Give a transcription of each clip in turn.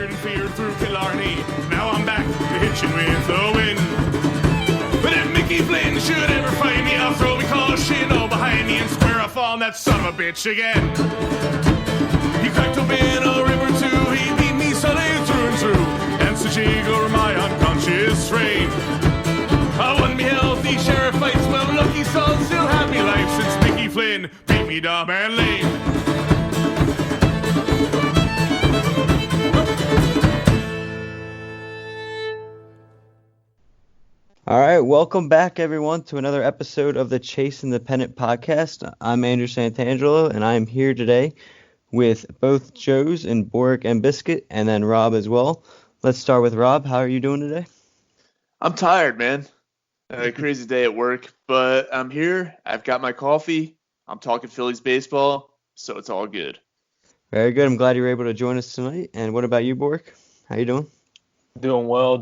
feared and feared through Killarney. Now I'm back to hitching with the wind. But if Mickey Flynn should ever find me, I'll throw me caution all behind me and square off on that son of a bitch again. He cracked open a river too, he beat me Sunday through and through, and such over my unconscious frame. I won me healthy sheriff fights, well lucky son still had me life since Mickey Flynn beat me dumb and lame. All right, welcome back, everyone, to another episode of the Chase Independent podcast. I'm Andrew Santangelo, and I'm here today with both Joes and Borg and Biscuit, and then Rob as well. Let's start with Rob. How are you doing today? I'm tired, man. A crazy day at work, but I'm here. I've got my coffee. I'm talking Phillies baseball, so it's all good. Very good. I'm glad you were able to join us tonight. And what about you, Borg? How you doing? Doing well.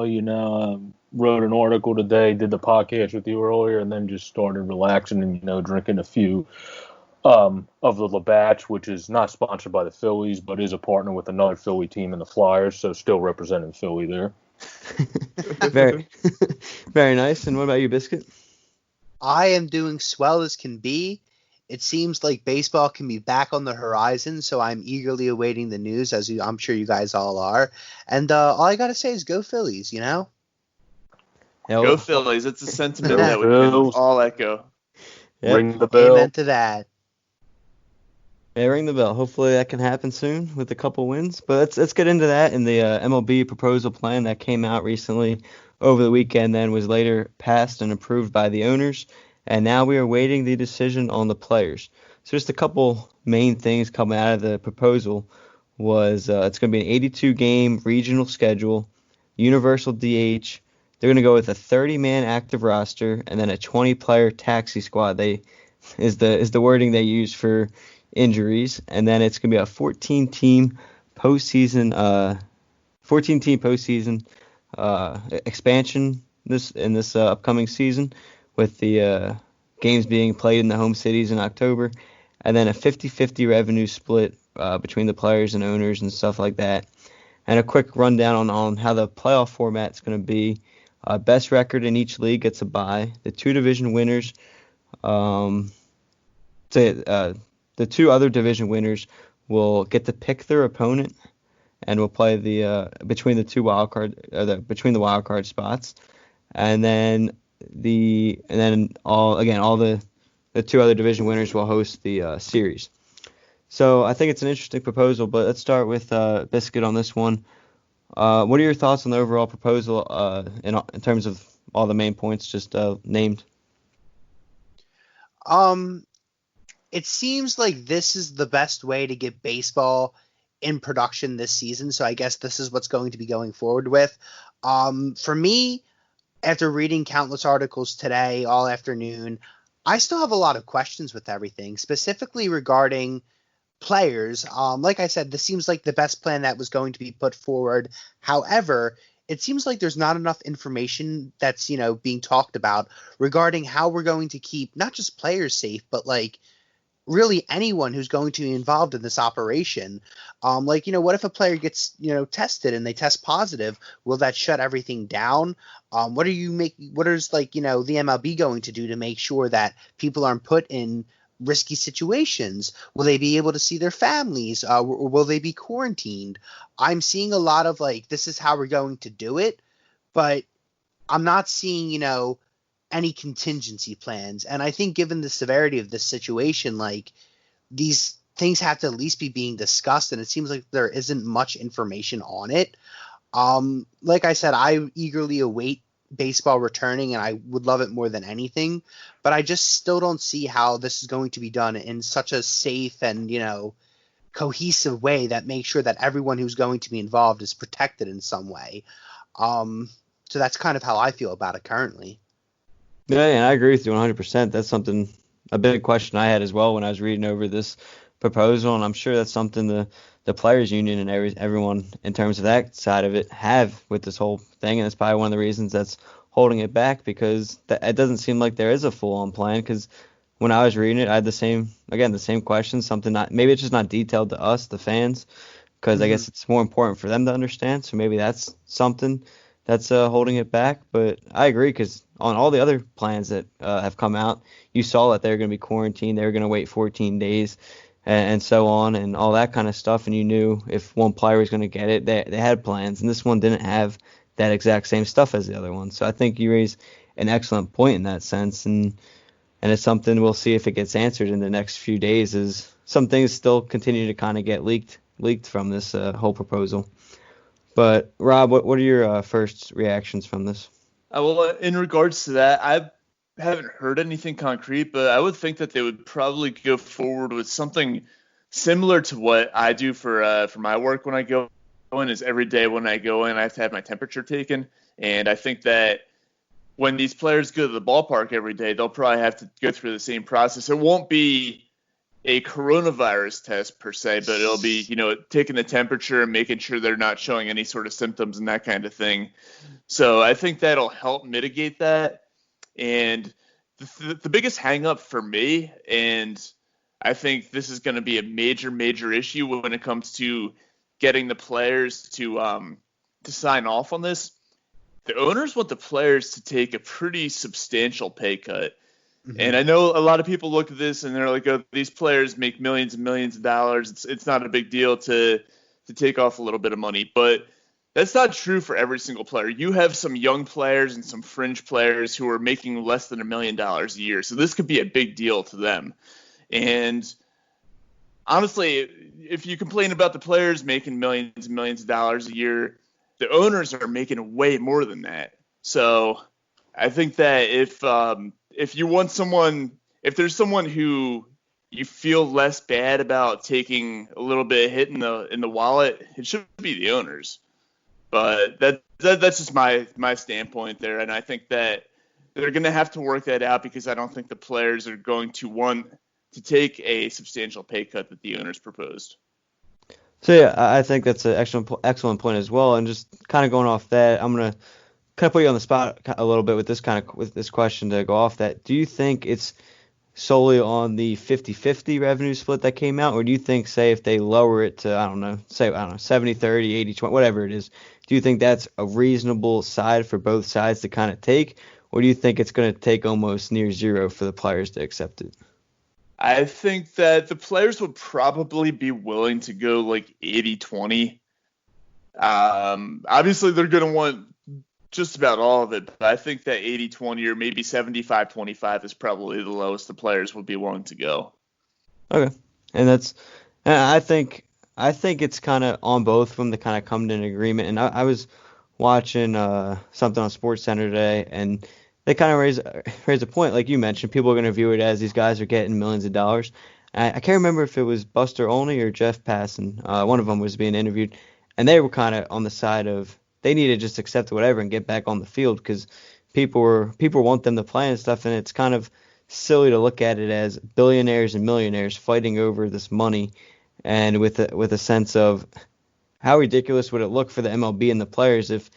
You know, wrote an article today, did the podcast with you earlier, and then just started relaxing and, drinking a few of the Labatt's, which is not sponsored by the Phillies, but is a partner with another Philly team in the Flyers, so still representing Philly there. Very, very nice. And what about you, Biscuit? I am doing swell as can be. It seems like baseball can be back on the horizon, so I'm eagerly awaiting the news, as I'm sure you guys all are. And all I got to say is go Phillies, Go Phillies. It's a sentiment that we can all echo. Yep. Ring the bell. Amen to that. Yeah, ring the bell. Hopefully that can happen soon with a couple wins. But let's get into that in the MLB proposal plan that came out recently over the weekend, then was later passed and approved by the owners. And now we are waiting the decision on the players. So just a couple main things coming out of the proposal was it's going to be an 82-game regional schedule, universal DH. They're going to go with a 30-man active roster and then a 20-player taxi squad. Is the wording they use for injuries. And then it's going to be a 14-team postseason expansion this upcoming season, with the games being played in the home cities in October, and then a 50-50 revenue split between the players and owners and stuff like that. And a quick rundown on how the playoff format's going to be. Best record in each league gets a bye. The two division winners, the two other division winners will get to pick their opponent, and will play between the wild card spots, and then all the two other division winners will host the series. So I think it's an interesting proposal, but let's start with Biscuit on this one. What are your thoughts on the overall proposal in terms of all the main points just named? It seems like this is the best way to get baseball in production this season, so I guess this is what's going to be going forward with. For me, after reading countless articles today, all afternoon, I still have a lot of questions with everything, specifically regarding players. Like I said, this seems like the best plan that was going to be put forward. However, it seems like there's not enough information that's, being talked about regarding how we're going to keep not just players safe, but really anyone who's going to be involved in this operation. What if a player gets, tested and they test positive? Will that shut everything down? What is the MLB going to do to make sure that people aren't put in risky situations? Will they be able to see their families? Or will they be quarantined? I'm seeing a lot of this is how we're going to do it, but I'm not seeing, any contingency plans. And I think given the severity of this situation, these things have to at least be being discussed, and it seems like there isn't much information on it. Like I said, I eagerly await baseball returning, and I would love it more than anything, but I just still don't see how this is going to be done in such a safe and, cohesive way that makes sure that everyone who's going to be involved is protected in some way. So that's kind of how I feel about it currently. Yeah, and I agree with you 100%. That's a big question I had as well when I was reading over this proposal, and I'm sure that's something the players union and everyone in terms of that side of it have with this whole thing, and it's probably one of the reasons that's holding it back, because it doesn't seem like there is a full-on plan. Because when I was reading it, I had the same question, maybe it's just not detailed to us, the fans, because I guess it's more important for them to understand. So maybe that's something that's holding it back. But I agree, because on all the other plans that have come out, you saw that they're going to be quarantined, they were going to wait 14 days, and so on, and all that kind of stuff. And you knew if one player was going to get it, they had plans, and this one didn't have that exact same stuff as the other one. So I think you raise an excellent point in that sense, and it's something we'll see if it gets answered in the next few days. As some things still continue to kind of get leaked from this whole proposal. But Rob, what are your first reactions from this? Well, in regards to that, I haven't heard anything concrete, but I would think that they would probably go forward with something similar to what I do for my work when I go in. Is every day when I go in, I have to have my temperature taken, and I think that when these players go to the ballpark every day, they'll probably have to go through the same process. It won't be a coronavirus test per se, but it'll be, taking the temperature and making sure they're not showing any sort of symptoms and that kind of thing. So I think that'll help mitigate that. And the biggest hang up for me, and I think this is going to be a major, major issue when it comes to getting the players to sign off on this. The owners want the players to take a pretty substantial pay cut. And I know a lot of people look at this and they're like, oh, these players make millions and millions of dollars. It's not a big deal to take off a little bit of money. But that's not true for every single player. You have some young players and some fringe players who are making less than $1 million a year. So this could be a big deal to them. And honestly, if you complain about the players making millions and millions of dollars a year, the owners are making way more than that. So I think that if you want someone, if there's someone who you feel less bad about taking a little bit of hit in the wallet, it should be the owners. But that's just my standpoint there, and I think that they're going to have to work that out, because I don't think the players are going to want to take a substantial pay cut that the owners proposed. So yeah, I think that's an excellent point as well. And just kind of going off that, I'm gonna kind of put you on the spot a little bit with this question to go off that. Do you think it's solely on the 50-50 revenue split that came out, or do you think, say, if they lower it to 70-30, 80-20, whatever it is, do you think that's a reasonable side for both sides to kind of take, or do you think it's going to take almost near zero for the players to accept it? I think that the players would probably be willing to go like 80-20. Obviously, they're going to want just about all of it, but I think that 80-20 or maybe 75-25 is probably the lowest the players would be willing to go. Okay, and I think it's kind of on both of them to kind of come to an agreement. And I was watching something on SportsCenter today, and they kind of raise a point, like you mentioned. People are going to view it as these guys are getting millions of dollars. I can't remember if it was Buster Olney or Jeff Passan. One of them was being interviewed, and they were kind of on the side of they need to just accept whatever and get back on the field, because people want them to play and stuff, and it's kind of silly to look at it as billionaires and millionaires fighting over this money, and with a sense of how ridiculous would it look for the MLB and the players if,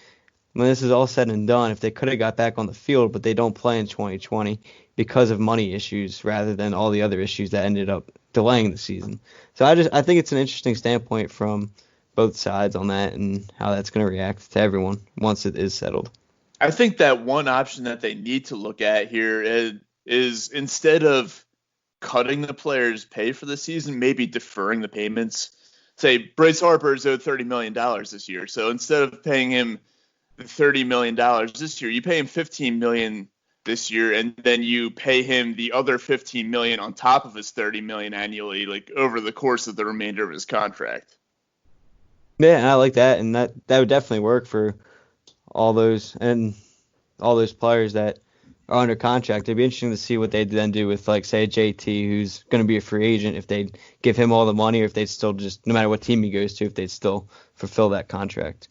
when this is all said and done, if they could have got back on the field, but they don't play in 2020 because of money issues rather than all the other issues that ended up delaying the season. So I think it's an interesting standpoint from both sides on that and how that's going to react to everyone once it is settled. I think that one option that they need to look at here is instead of cutting the players' pay for the season, maybe deferring the payments. Say Bryce Harper is owed $30 million this year. So instead of paying him $30 million this year, you pay him $15 million this year, and then you pay him the other $15 million on top of his $30 million annually, like over the course of the remainder of his contract. Yeah, and I like that, and that would definitely work for all those players that are under contract. It'd be interesting to see what they'd then do with, like, say, JT, who's going to be a free agent, if they'd give him all the money, or if they'd still just, no matter what team he goes to, if they'd still fulfill that contract.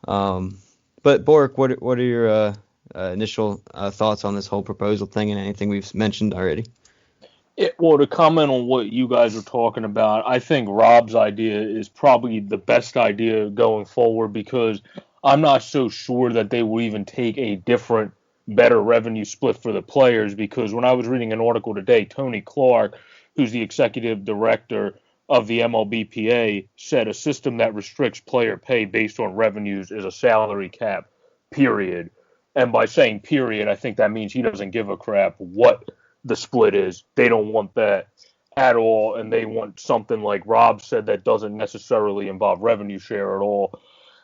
But Bork, what are your initial thoughts on this whole proposal thing and anything we've mentioned already? Well, to comment on what you guys are talking about, I think Rob's idea is probably the best idea going forward, because I'm not so sure that they will even take a different, better revenue split for the players, because when I was reading an article today, Tony Clark, who's the executive director of the MLBPA said a system that restricts player pay based on revenues is a salary cap, period. And by saying period, I think that means he doesn't give a crap what the split is. They don't want that at all, and they want something like Rob said that doesn't necessarily involve revenue share at all,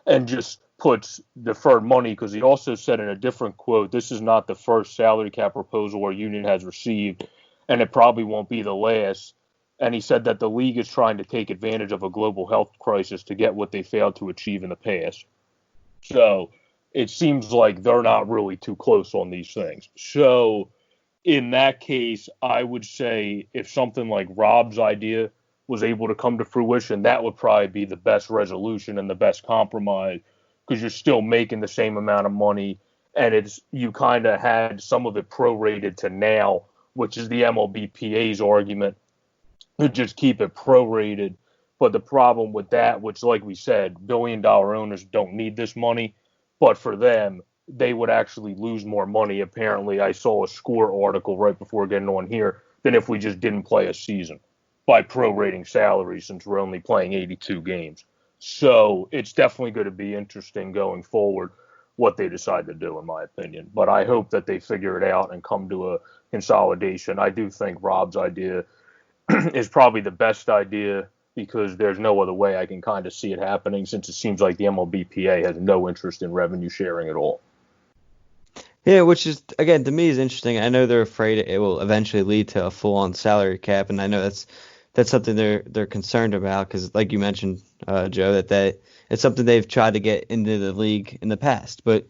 and just puts deferred money, because he also said in a different quote, this is not the first salary cap proposal our union has received, and it probably won't be the last. And he said that the league is trying to take advantage of a global health crisis to get what they failed to achieve in the past. So it seems like they're not really too close on these things. So in that case, I would say if something like Rob's idea was able to come to fruition, that would probably be the best resolution and the best compromise, because you're still making the same amount of money, and it's you kind of had some of it prorated to now, which is the MLBPA's argument to just keep it prorated. But the problem with that, which like we said, billion-dollar owners don't need this money, but for them, they would actually lose more money. Apparently, I saw a score article right before getting on here than if we just didn't play a season by prorating salaries, since we're only playing 82 games. So it's definitely going to be interesting going forward what they decide to do, in my opinion. But I hope that they figure it out and come to a consolidation. I do think Rob's idea is probably the best idea, because there's no other way I can kind of see it happening, since it seems like the MLBPA has no interest in revenue sharing at all. Yeah, which is, again, to me is interesting. I know they're afraid it will eventually lead to a full-on salary cap, and I know that's something they're concerned about, because like you mentioned, Joe, that it's something they've tried to get into the league in the past. But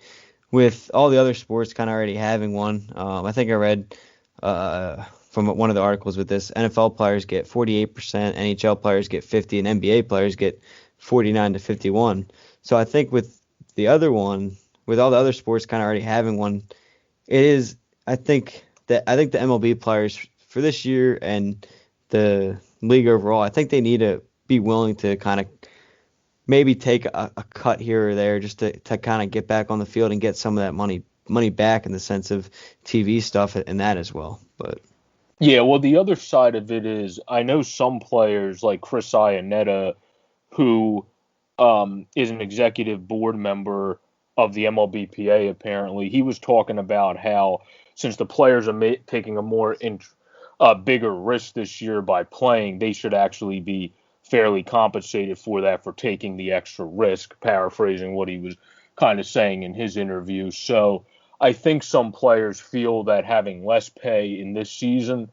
with all the other sports kind of already having one, I think I read from one of the articles with this, NFL players get 48%, NHL players get 50%, and NBA players get 49 to 51. So I think with the other one, with all the other sports kind of already having one, it is, I think the MLB players for this year and the league overall, I think they need to be willing to kind of maybe take a cut here or there, just to kind of get back on the field and get some of that money back, in the sense of TV stuff and that as well. But yeah, well, the other side of it is, I know some players like Chris Iannetta, who is an executive board member of the MLBPA, apparently. He was talking about how, since the players are taking a more bigger risk this year by playing, they should actually be fairly compensated for that, for taking the extra risk, paraphrasing what he was kind of saying in his interview. So I think some players feel that having less pay in this season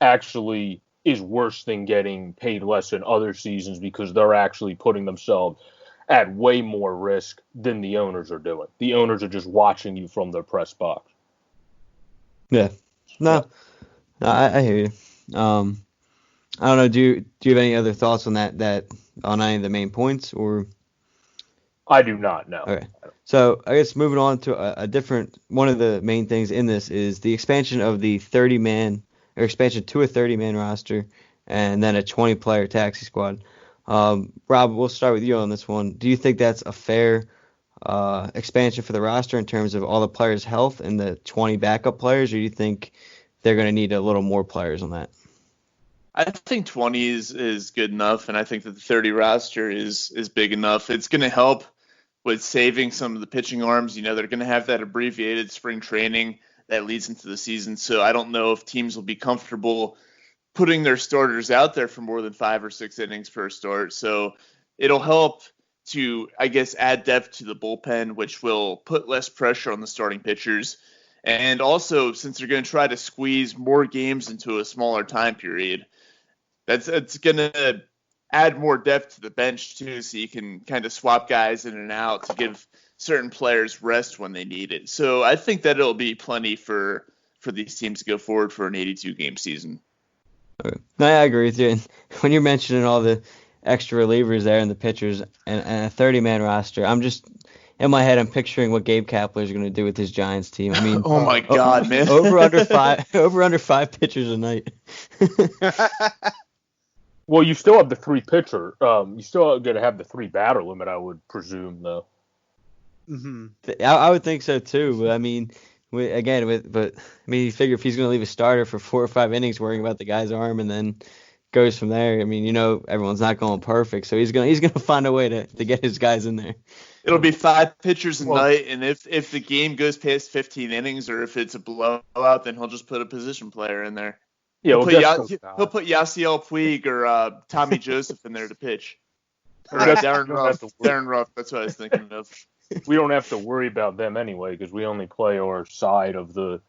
actually is worse than getting paid less in other seasons, because they're actually putting themselves at way more risk than the owners are doing. The owners are just watching you from their press box. yeah, no, I hear you. I don't know. Do you have any other thoughts on that on any of the main points, or? I do not know. Okay. So I guess moving on to a different one of the main things in this is the expansion of the 30-man, or expansion to a 30-man roster, and then a 20-player taxi squad. Rob, we'll start with you on this one. Do you think that's a fair expansion for the roster in terms of all the players' health and the 20 backup players, or do you think they're going to need a little more players on that? I think 20 is good enough, and I think that the 30 roster is big enough. It's going to help with saving some of the pitching arms. You know, they're going to have that abbreviated spring training that leads into the season, so I don't know if teams will be comfortable putting their starters out there for more than 5 or 6 innings per start. So it'll help to, I guess, add depth to the bullpen, which will put less pressure on the starting pitchers. And also, since they're going to try to squeeze more games into a smaller time period, it's going to add more depth to the bench too, so you can kind of swap guys in and out to give certain players rest when they need it. So I think that it'll be plenty for these teams to go forward for an 82-game season. Okay. No, I agree with you. And when you're mentioning all the extra relievers there and the pitchers and a 30-man roster, I'm just in my head, I'm picturing what Gabe Kapler is going to do with his Giants team. I mean, oh my God, man, over under five pitchers a night. Well, you still have the 3 pitcher. You still going to have the 3 batter limit, I would presume, though. Mm-hmm. I would think so too. But I mean, you figure if he's going to leave a starter for 4 or 5 innings, worrying about the guy's arm, and then goes from there. I mean, everyone's not going perfect, so he's gonna find a way to get his guys in there. It'll be 5 pitchers a Well- night, and if the game goes past 15 innings or if it's a blowout, then he'll just put a position player in there. Yeah, He'll well, he'll put Yasiel Puig or Tommy Joseph in there to pitch. Or That's- Darren you don't have Ruff. to worry. Darren Ruff, that's what I was thinking of. we don't have to worry about them anyway because we only play our side of the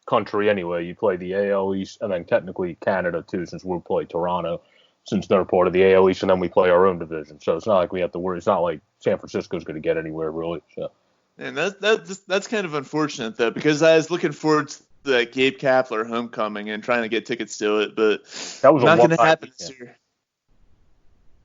country anyway. You play the AL East and then technically Canada too, since we'll play Toronto, since they're part of the AL East, and then we play our own division. So it's not like we have to worry. It's not like San Francisco's going to get anywhere really. So. And that's kind of unfortunate though, because I was looking forward to the Gabe Kapler homecoming and trying to get tickets to it, but That was not going to alumni happen this weekend. year.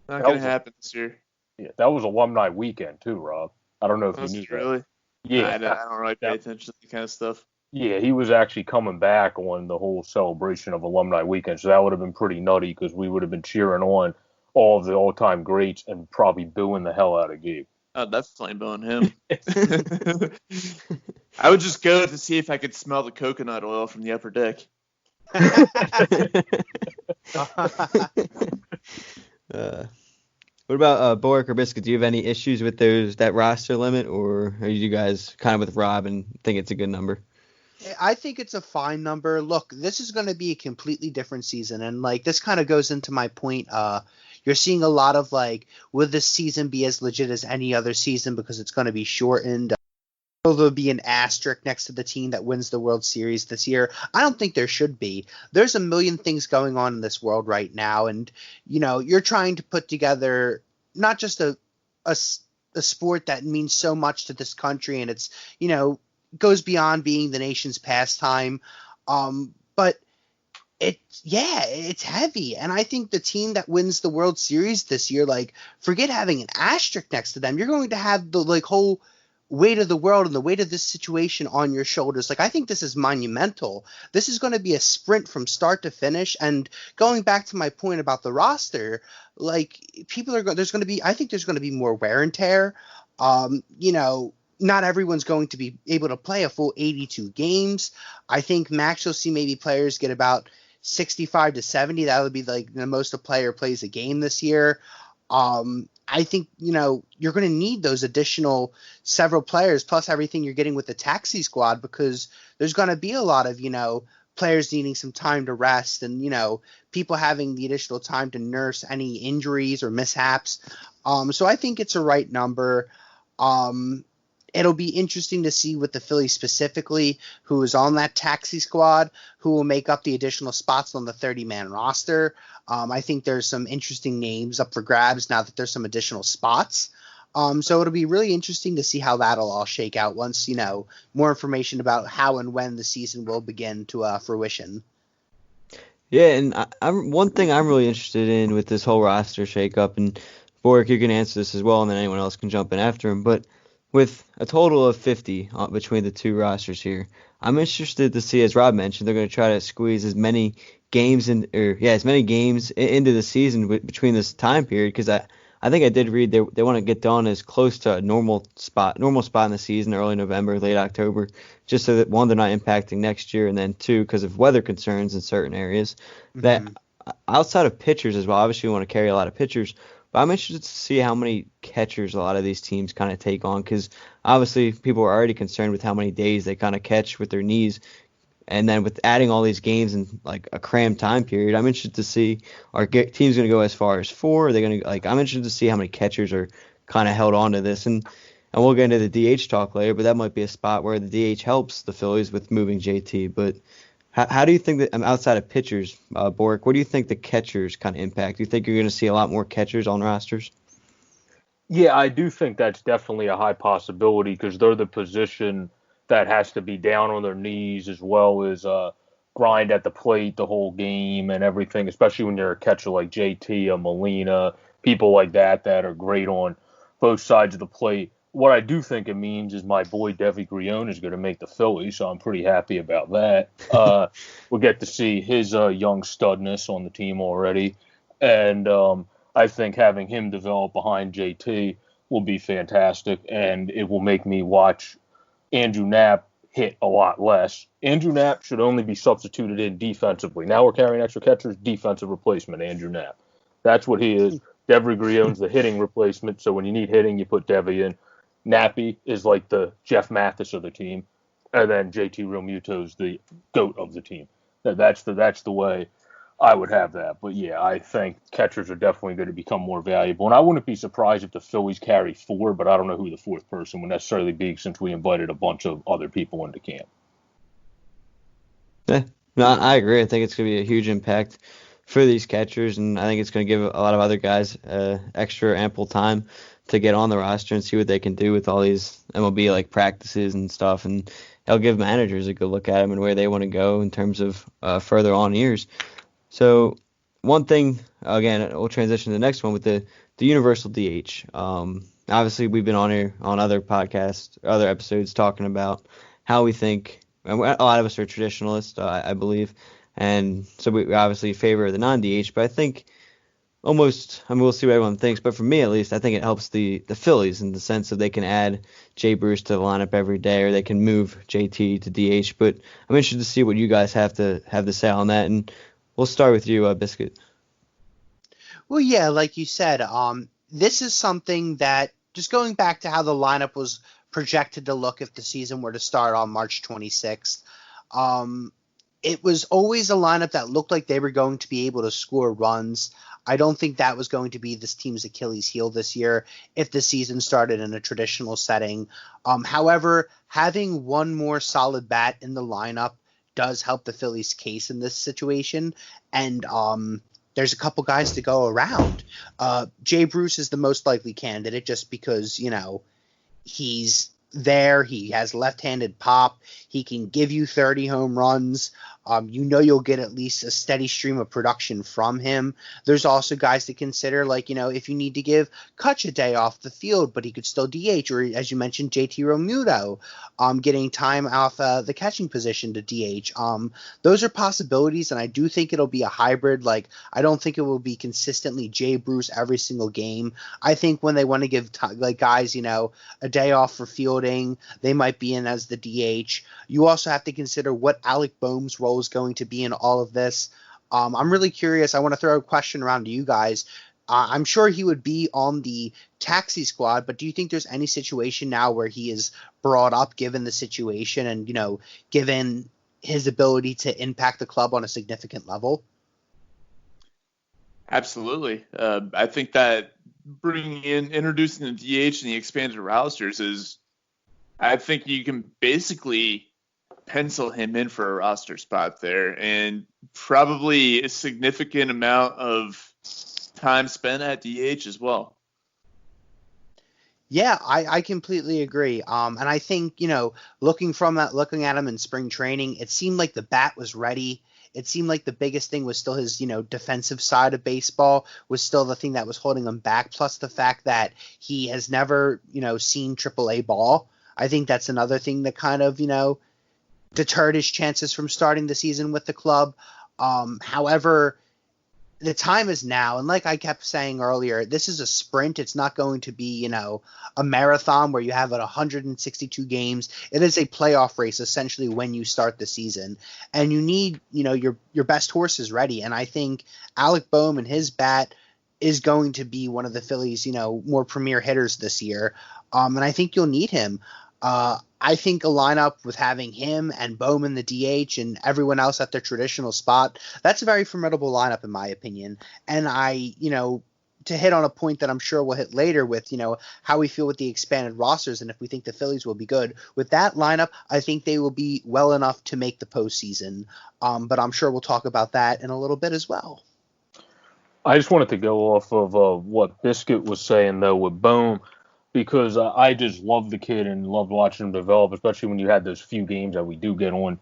Not That going was to a- happen this year. Yeah, that was alumni weekend too, Rob. I don't know if That's you knew really. that. Yeah, I don't really pay that- attention to that kind of stuff. Yeah, he was actually coming back on the whole celebration of alumni weekend, so that would have been pretty nutty because we would have been cheering on all of the all-time greats and probably booing the hell out of Gabe. Oh, definitely booing him. I would just go to see if I could smell the coconut oil from the upper deck. What about Boric or Biscuit? Do you have any issues with that roster limit, or are you guys kind of with Rob and think it's a good number? I think it's a fine number. Look, this is going to be a completely different season, and like this kind of goes into my point. You're seeing a lot of like, will this season be as legit as any other season because it's going to be shortened? Will there be an asterisk next to the team that wins the World Series this year? I don't think there should be. There's a million things going on in this world right now, and you're trying to put together not just a sport that means so much to this country, and it's goes beyond being the nation's pastime, but it's heavy, and I think the team that wins the World Series this year, like, forget having an asterisk next to them. You're going to have the like whole weight of the world and the weight of this situation on your shoulders. Like, I think this is monumental. This is going to be a sprint from start to finish. And going back to my point about the roster, like, there's going to be more wear and tear. Not everyone's going to be able to play a full 82 games. I think max you'll see maybe players get about 65 to 70. That would be like the most a player plays a game this year. I think, you're going to need those additional several players plus everything you're getting with the taxi squad, because there's going to be a lot of, players needing some time to rest and, people having the additional time to nurse any injuries or mishaps. So I think it's a right number. It'll be interesting to see with the Phillies specifically, who is on that taxi squad, who will make up the additional spots on the 30-man roster. I think there's some interesting names up for grabs now that there's some additional spots. So it'll be really interesting to see how that'll all shake out once, more information about how and when the season will begin to fruition. Yeah, and one thing I'm really interested in with this whole roster shakeup, and Boric, you can answer this as well, and then anyone else can jump in after him, but with a total of 50 between the two rosters here, I'm interested to see, as Rob mentioned, they're going to try to squeeze as many games into the season between this time period, because I think I did read they want to get done as close to a normal spot in the season, early November, late October, just so that, one, they're not impacting next year, and then two, because of weather concerns in certain areas, that outside of pitchers as well, obviously we want to carry a lot of pitchers, but I'm interested to see how many catchers a lot of these teams kind of take on, because obviously people are already concerned with how many days they kind of catch with their knees. And then with adding all these games in like a crammed time period, I'm interested to see, are teams going to go as far as 4? Are they going to, like, I'm interested to see how many catchers are kind of held on to this. And we'll get into the DH talk later, but that might be a spot where the DH helps the Phillies with moving JT. But how do you think that, outside of pitchers, Boric, what do you think the catchers kind of impact? Do you think you're going to see a lot more catchers on rosters? Yeah, I do think that's definitely a high possibility because they're the position that has to be down on their knees as well as grind at the plate the whole game and everything, especially when you're a catcher like JT, a Molina, people like that are great on both sides of the plate. What I do think it means is my boy Devi Grion is going to make the Phillies, so I'm pretty happy about that. We'll get to see his young studness on the team already, and I think having him develop behind JT will be fantastic, and it will make me watch Andrew Knapp hit a lot less. Andrew Knapp should only be substituted in defensively. Now we're carrying extra catchers, defensive replacement, Andrew Knapp. That's what he is. Devry Grion's the hitting replacement, so when you need hitting, you put Devy in. Nappy is like the Jeff Mathis of the team, and then JT Realmuto's the GOAT of the team. That's the way I would have that. But yeah, I think catchers are definitely going to become more valuable. And I wouldn't be surprised if the Phillies carry 4, but I don't know who the 4th person would necessarily be since we invited a bunch of other people into camp. Yeah, no, I agree. I think it's going to be a huge impact for these catchers, and I think it's going to give a lot of other guys extra ample time to get on the roster and see what they can do with all these MLB like practices and stuff, and it'll give managers a good look at them and where they want to go in terms of further on years. So one thing, again, we'll transition to the next one with the universal DH. Obviously, we've been on here on other podcasts, other episodes talking about how we think. A lot of us are traditionalists, I believe, and so we obviously favor the non-DH. But I think almost, I mean, we'll see what everyone thinks. But for me, at least, I think it helps the Phillies in the sense that they can add Jay Bruce to the lineup every day, or they can move JT to DH. But I'm interested to see what you guys have to say on that, and we'll start with you, Biscuit. Well, yeah, like you said, this is something that, just going back to how the lineup was projected to look if the season were to start on March 26th, it was always a lineup that looked like they were going to be able to score runs. I don't think that was going to be this team's Achilles heel this year if the season started in a traditional setting. However, having one more solid bat in the lineup does help the Phillies' case in this situation, and there's a couple guys to go around. Jay Bruce is the most likely candidate just because, he's there. He has left-handed pop. He can give you 30 home runs. You'll get at least a steady stream of production from him. There's also guys to consider, like, if you need to give Kutch a day off the field, but he could still DH, or as you mentioned, JT Realmuto, getting time off the catching position to DH. Those are possibilities, and I do think it'll be a hybrid. Like, I don't think it will be consistently Jay Bruce every single game. I think when they want to give guys, a day off for fielding, they might be in as the DH. You also have to consider what Alec Boehm's role is going to be in all of this. I'm really curious. I want to throw a question around to you guys. I'm sure he would be on the taxi squad, but do you think there's any situation now where he is brought up given the situation and, given his ability to impact the club on a significant level? Absolutely. I think that introducing the DH and the expanded rosters is, I think you can basically pencil him in for a roster spot there, and probably a significant amount of time spent at DH as well. Yeah, I completely agree. And I think, looking at him in spring training, it seemed like the bat was ready. It seemed like the biggest thing was still his, defensive side of baseball was still the thing that was holding him back. Plus the fact that he has never, seen AAA ball. I think that's another thing that kind of, deterred his chances from starting the season with the club. However, the time is now, and like I kept saying earlier, this is a sprint. It's not going to be, a marathon where you have 162 games. It is a playoff race essentially when you start the season, and you need, your best horses ready. And I think Alec Boehm and his bat is going to be one of the Phillies, more premier hitters this year. And I think you'll need him. I think a lineup with having him and Bowman, the DH, and everyone else at their traditional spot, that's a very formidable lineup in my opinion. And to hit on a point that I'm sure we'll hit later with, how we feel with the expanded rosters and if we think the Phillies will be good. With that lineup, I think they will be well enough to make the postseason. But I'm sure we'll talk about that in a little bit as well. I just wanted to go off of what Biscuit was saying, though, with Bohm, because I just love the kid and loved watching him develop, especially when you had those few games that we do get on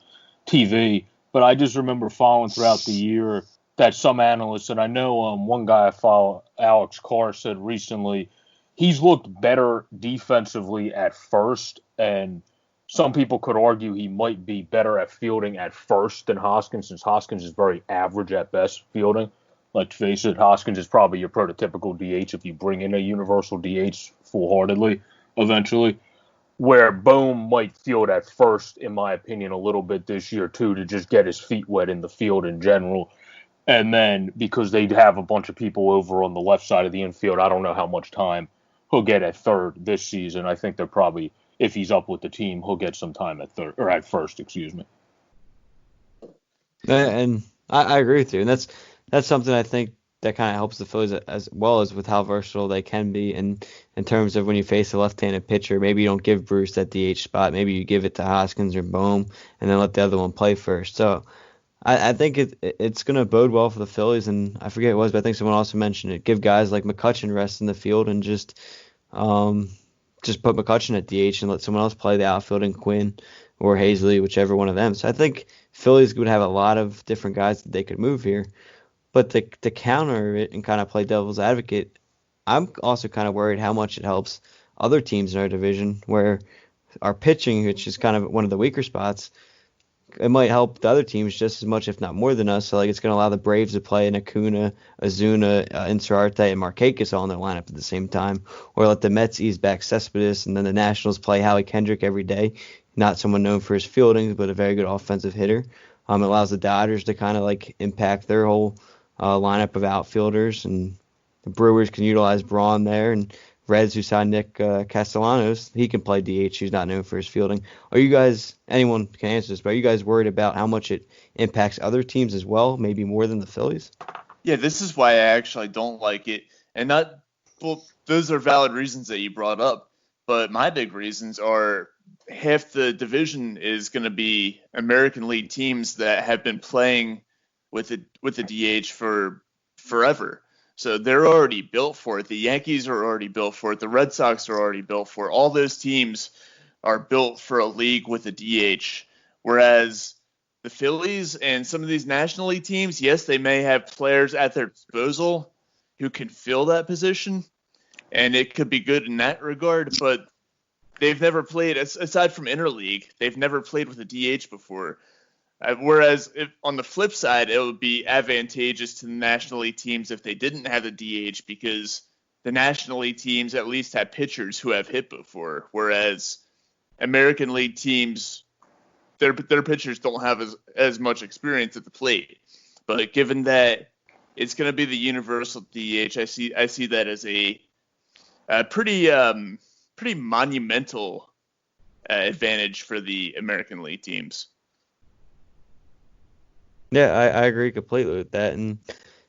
TV. But I just remember following throughout the year that some analysts, and I know one guy I follow, Alex Carr, said recently, he's looked better defensively at first, and some people could argue he might be better at fielding at first than Hoskins, since Hoskins is very average at best fielding. Let's face it, Hoskins is probably your prototypical DH if you bring in a universal DH full-heartedly eventually. where Bohm might field at first, in my opinion, a little bit this year, too, to just get his feet wet in the field in general. And then because they have a bunch of people over on the left side of the infield, I don't know how much time he'll get at third this season. I think they're probably, if he's up with the team, he'll get some time at third, or at first, excuse me. And I agree with you. And that's something I think that kind of helps the Phillies as well as with how versatile they can be in terms of when you face a left-handed pitcher. Maybe you don't give Bruce that DH spot. Maybe you give it to Hoskins or Bohm and then let the other one play first. So I think it's going to bode well for the Phillies. And I forget who it was, but I think someone also mentioned it. Give guys like McCutchen rest in the field and just put McCutchen at DH and let someone else play the outfield and Quinn or Hazley, whichever one of them. So I think Phillies would have a lot of different guys that they could move here. But to counter it and kind of play devil's advocate, I'm also kind of worried how much it helps other teams in our division where our pitching, which is kind of one of the weaker spots, it might help the other teams just as much, if not more than us. So, like, it's going to allow the Braves to play in Acuna, Azuna, Incerarte, and Markakis all in their lineup at the same time. Or let the Mets ease back Cespedes, and then the Nationals play Howie Kendrick every day. Not someone known for his fielding, but a very good offensive hitter. It allows the Dodgers to kind of, like, impact their whole lineup of outfielders, and the Brewers can utilize Braun there, and Reds, who signed Nick Castellanos, he can play DH. He's not known for his fielding. Are you guys, anyone can answer this, but are you guys worried about how much it impacts other teams as well, maybe more than the Phillies? Yeah, this is why I actually don't like it. And not, well, those are valid reasons that you brought up. But my big reasons are half the division is going to be American League teams that have been playing with the DH for forever. So they're already built for it. The Yankees are already built for it. The Red Sox are already built for it. All those teams are built for a league with a DH. Whereas the Phillies and some of these National League teams, yes, they may have players at their disposal who can fill that position, and it could be good in that regard, but they've never played, aside from interleague, they've never played with a DH before. Whereas on the flip side, it would be advantageous to the National League teams if they didn't have the DH, because the National League teams at least have pitchers who have hit before, whereas American League teams, their pitchers don't have as much experience at the plate. But given that it's going to be the universal DH, I see that as a pretty monumental advantage for the American League teams. Yeah, I agree completely with that, and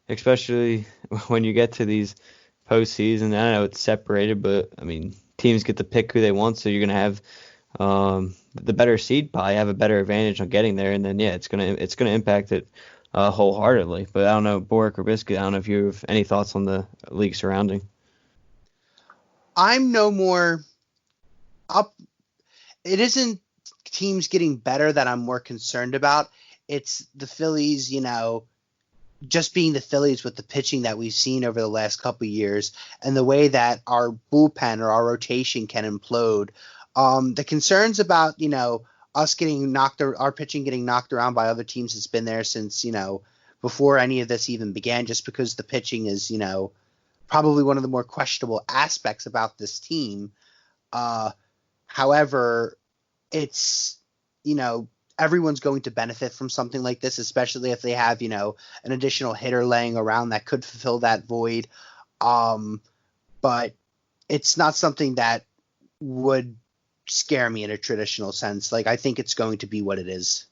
especially when you get to these postseason, I know it's separated, but I mean, teams get to pick who they want, so you're gonna have the better seed probably have a better advantage on getting there, and then yeah, it's gonna impact it wholeheartedly. But I don't know, Boric or Biscuit, I don't know if you have any thoughts on the league surrounding. I'm no more up. It isn't teams getting better that I'm more concerned about. It's the Phillies, just being the Phillies with the pitching that we've seen over the last couple of years and the way that our bullpen or our rotation can implode. The concerns about, us getting our pitching getting knocked around by other teams has been there since, before any of this even began, just because the pitching is, probably one of the more questionable aspects about this team. However, it's, everyone's going to benefit from something like this, especially if they have, an additional hitter laying around that could fulfill that void. But it's not something that would scare me in a traditional sense. Like, I think it's going to be what it is.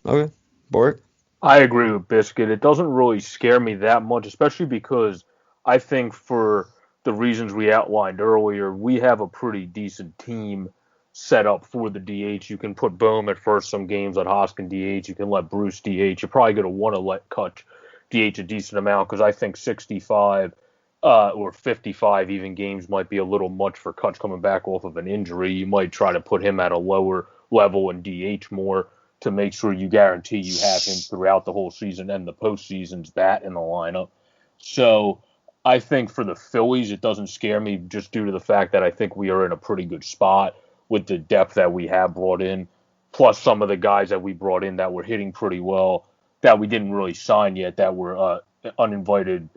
Okay. Boric? I agree with Biscuit. It doesn't really scare me that much, especially because I think for the reasons we outlined earlier, we have a pretty decent team set up for the DH. You can put Bohm at first some games, let Hoskin DH. You can let Bruce DH. You're probably going to want to let Kutch DH a decent amount, because I think 65 or 55 even games might be a little much for Kutch coming back off of an injury. You might try to put him at a lower level and DH more to make sure you guarantee you have him throughout the whole season and the postseason's bat in the lineup. So I think for the Phillies, it doesn't scare me just due to the fact that I think we are in a pretty good spot with the depth that we have brought in, plus some of the guys that we brought in that were hitting pretty well, that we didn't really sign yet, that were uninvited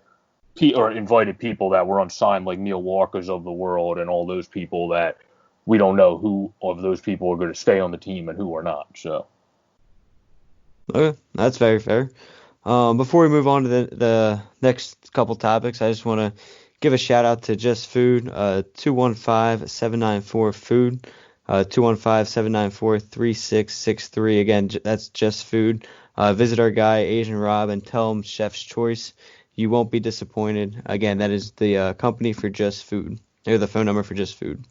or invited people that were unsigned, like Neil Walkers of the world and all those people that we don't know who of those people are going to stay on the team and who are not. So. Okay, that's very fair. Before we move on to the next couple topics, I just want to give a shout out to Just Food, 215-794-FOOD, 215-794-3663. Again, that's Just Food. Visit our guy, Asian Rob, and tell him Chef's Choice. You won't be disappointed. Again, that is the company for Just Food, or the phone number for Just Food.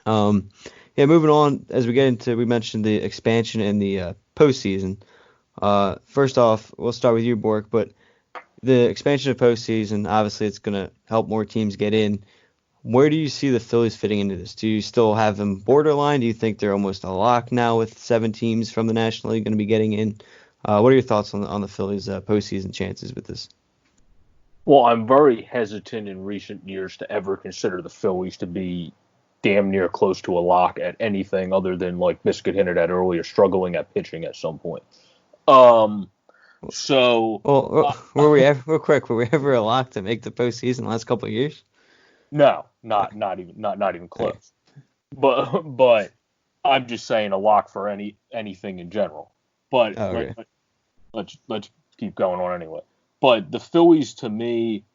Yeah, moving on, as we get into, we mentioned the expansion and the postseason. First off, we'll start with you, Bork, but the expansion of postseason, obviously it's going to help more teams get in. Where do you see the Phillies fitting into this? Do you still have them borderline? Do you think they're almost a lock now with 7 teams from the National League going to be getting in? What are your thoughts on the Phillies' postseason chances with this? Well, I'm very hesitant in recent years to ever consider the Phillies to be damn near close to a lock at anything other than, like Biscuit hinted at earlier, struggling at pitching at some point. So, were we ever, real quick, were we ever a lock to make the postseason the last couple of years? No, not even close. But I'm just saying a lock for anything in general. But okay. let's keep going on anyway. But the Phillies, to me,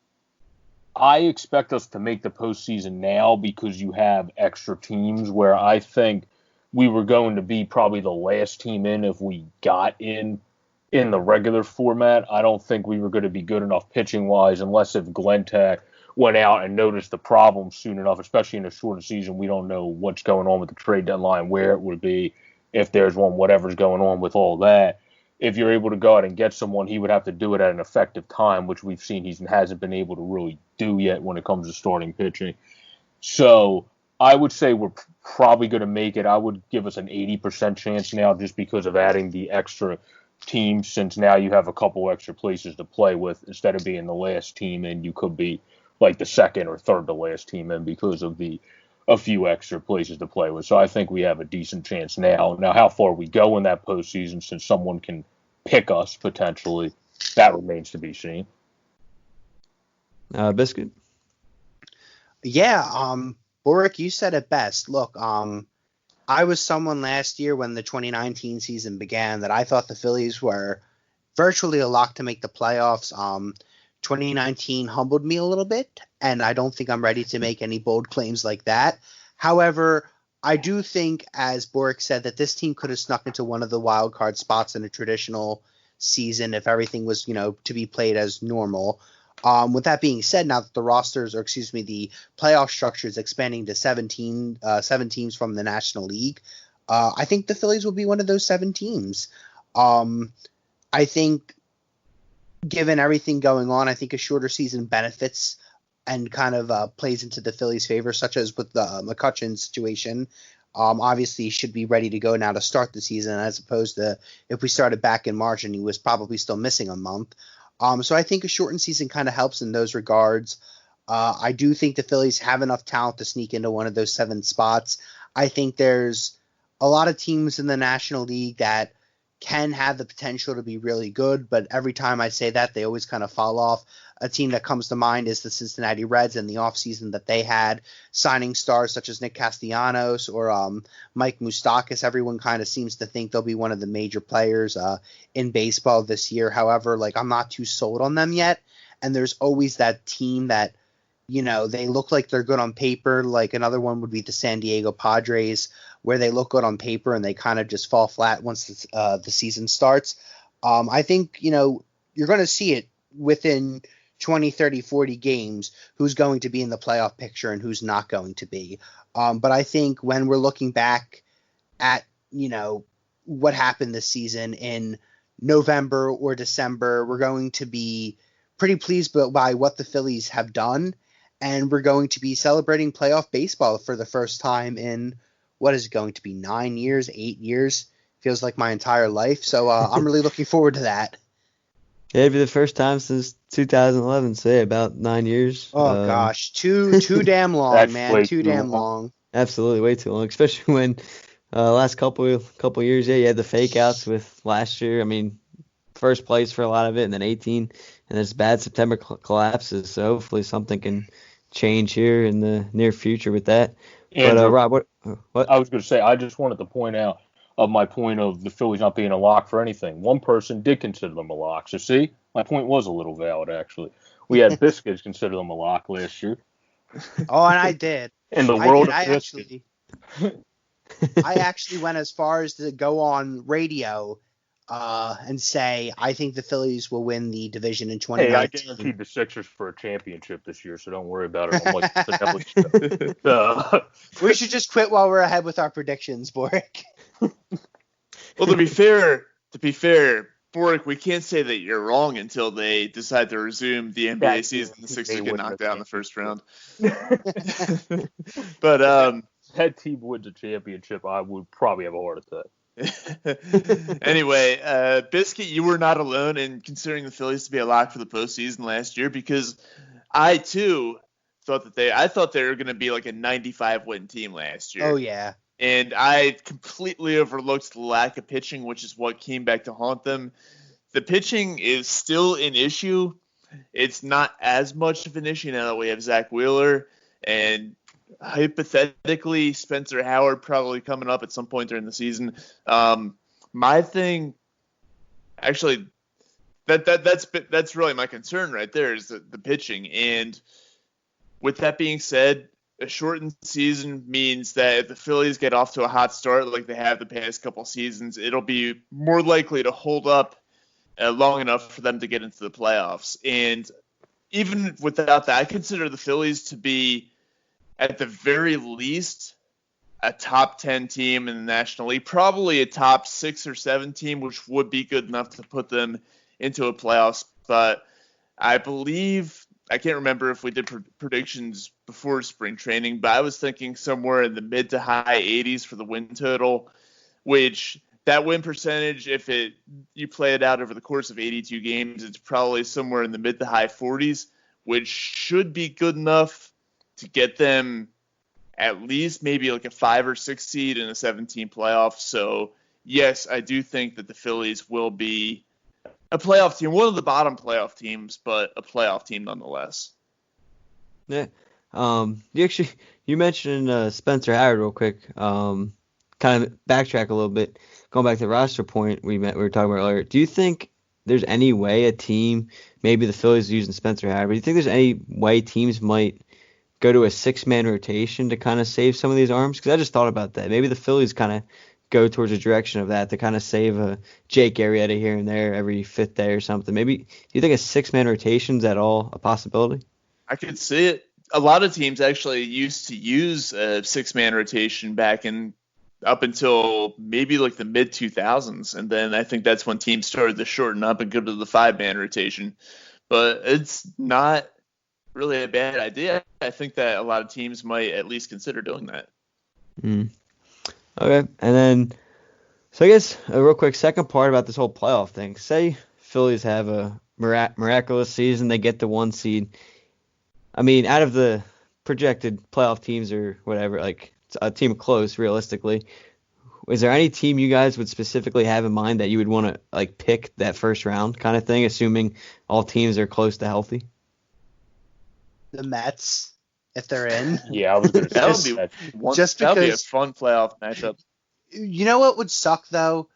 I expect us to make the postseason now because you have extra teams. Where I think we were going to be probably the last team in if we got in the regular format. I don't think we were going to be good enough pitching wise, unless if Glentek went out and noticed the problem soon enough, especially in a shorter season. We don't know what's going on with the trade deadline, where it would be, if there's one, whatever's going on with all that. If you're able to go out and get someone, he would have to do it at an effective time, which we've seen he hasn't been able to really do yet when it comes to starting pitching. So I would say we're probably going to make it. I would give us an 80% chance now just because of adding the extra teams, since now you have a couple extra places to play with. Instead of being the last team in, you could be like the second or third to last team in because of a few extra places to play with. So I think we have a decent chance now. Now, how far we go in that postseason, since someone can pick us potentially, that remains to be seen. Biscuit? Yeah, Boric, you said it best. Look, I was someone last year when the 2019 season began that I thought the Phillies were virtually a lock to make the playoffs. 2019 humbled me a little bit, and I don't think I'm ready to make any bold claims like that. However, I do think, as Boric said, that this team could have snuck into one of the wild card spots in a traditional season if everything was, to be played as normal. With that being said, now that the the playoff structure is expanding to 7 teams from the National League, I think the Phillies will be one of those 7 teams. I think, given everything going on, I think a shorter season benefits and kind of plays into the Phillies' favor, such as with the McCutchen situation. Obviously, he should be ready to go now to start the season, as opposed to if we started back in March and he was probably still missing a month. So I think a shortened season kind of helps in those regards. I do think the Phillies have enough talent to sneak into one of those 7 spots. I think there's a lot of teams in the National League that can have the potential to be really good, but every time I say that, they always kind of fall off. A team that comes to mind is the Cincinnati Reds in the offseason that they had, signing stars such as Nick Castellanos or Mike Moustakas. Everyone kind of seems to think they'll be one of the major players in baseball this year. However, I'm not too sold on them yet. And there's always that team that, they look like they're good on paper. Like another one would be the San Diego Padres, where they look good on paper and they kind of just fall flat once the season starts. I think, you're going to see it within 20, 30, 40 games, who's going to be in the playoff picture and who's not going to be. But I think when we're looking back at, what happened this season in November or December, we're going to be pretty pleased by what the Phillies have done. And we're going to be celebrating playoff baseball for the first time in what is going to be 9 years, 8 years. Feels like my entire life. So I'm really looking forward to that. Yeah, it'd be the first time since 2011, so yeah, about 9 years. Oh gosh, too damn long, man. Too damn long. Absolutely, way too long. Especially when last couple years, yeah, you had the fake outs with last year. I mean, first place for a lot of it, and then 18, and this bad September collapses. So hopefully something can change here in the near future with that. But Andrew, Rob, what? I was going to say, I just wanted to point out of my point of the Phillies not being a lock for anything. One person did consider them a lock. So see, my point was a little valid actually. We had Biscuits consider them a lock last year. Oh, and I did. In the I world did. of Biscuits. I actually went as far as to go on radio and say I think the Phillies will win the division in Hey, I 2019. guaranteed the Sixers for a championship this year, so don't worry about it. I'm like the Nelly show. We should just quit while we're ahead with our predictions, Boric. Well, to be fair, Boric, we can't say that you're wrong until they decide to resume the NBA season. The Sixers get knocked out in the first round. But that team wins a championship, I would probably have a heart attack. Anyway, Biscuit, you were not alone in considering the Phillies to be a lock for the postseason last year, because I too thought they were going to be like a 95 win team last year. Oh yeah. And I completely overlooked the lack of pitching, which is what came back to haunt them. The pitching is still an issue. It's not as much of an issue now that we have Zach Wheeler and hypothetically Spencer Howard probably coming up at some point during the season. My thing, actually, that's really my concern right there is the pitching. And with that being said, a shortened season means that if the Phillies get off to a hot start like they have the past couple seasons, it'll be more likely to hold up long enough for them to get into the playoffs. And even without that, I consider the Phillies to be, at the very least, a top 10 team in the National League, probably a top 6 or 7 team, which would be good enough to put them into a playoff spot. I believe, I can't remember if we did predictions before spring training, but I was thinking somewhere in the mid to high 80s for the win total, which that win percentage, if you play it out over the course of 82 games, it's probably somewhere in the mid to high 40s, which should be good enough to get them at least maybe like a 5 or 6 seed in a 17 playoff. So yes, I do think that the Phillies will be a playoff team, one of the bottom playoff teams, but a playoff team nonetheless. Yeah. You mentioned Spencer Howard real quick. Kind of backtrack a little bit, going back to the roster point we were talking about earlier. Do you think there's any way a team, maybe the Phillies are using Spencer Howard, but do you think there's any way teams might go to a 6-man rotation to kind of save some of these arms? Because I just thought about that. Maybe the Phillies kind of go towards a direction of that to kind of save a Jake Arrieta here and there every 5th day or something. Maybe, do you think a 6-man rotation is at all a possibility? I could see it. A lot of teams actually used to use a 6-man rotation back in up until maybe like the mid 2000s. And then I think that's when teams started to shorten up and go to the 5-man rotation. But it's not really a bad idea. I think that a lot of teams might at least consider doing that. Okay, and then, so I guess a real quick second part about this whole playoff thing. Say Phillies have a miraculous season, they get the 1 seed. I mean, out of the projected playoff teams or whatever, like a team close realistically, is there any team you guys would specifically have in mind that you would want to like pick that first round kind of thing, assuming all teams are close to healthy? The Mets, if they're in. Yeah, I was going to say that would be a fun playoff matchup. You know what would suck though?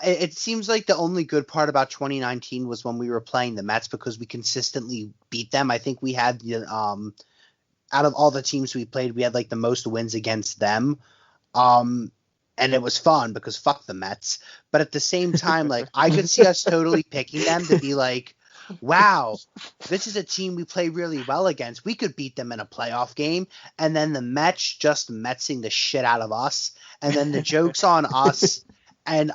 It seems like the only good part about 2019 was when we were playing the Mets because we consistently beat them. I think we had out of all the teams we played, we had like the most wins against them. And it was fun because fuck the Mets. But at the same time, like I could see us totally picking them to be like, wow, this is a team we play really well against. We could beat them in a playoff game. And then the Mets just Metsing the shit out of us. And then the joke's on us. And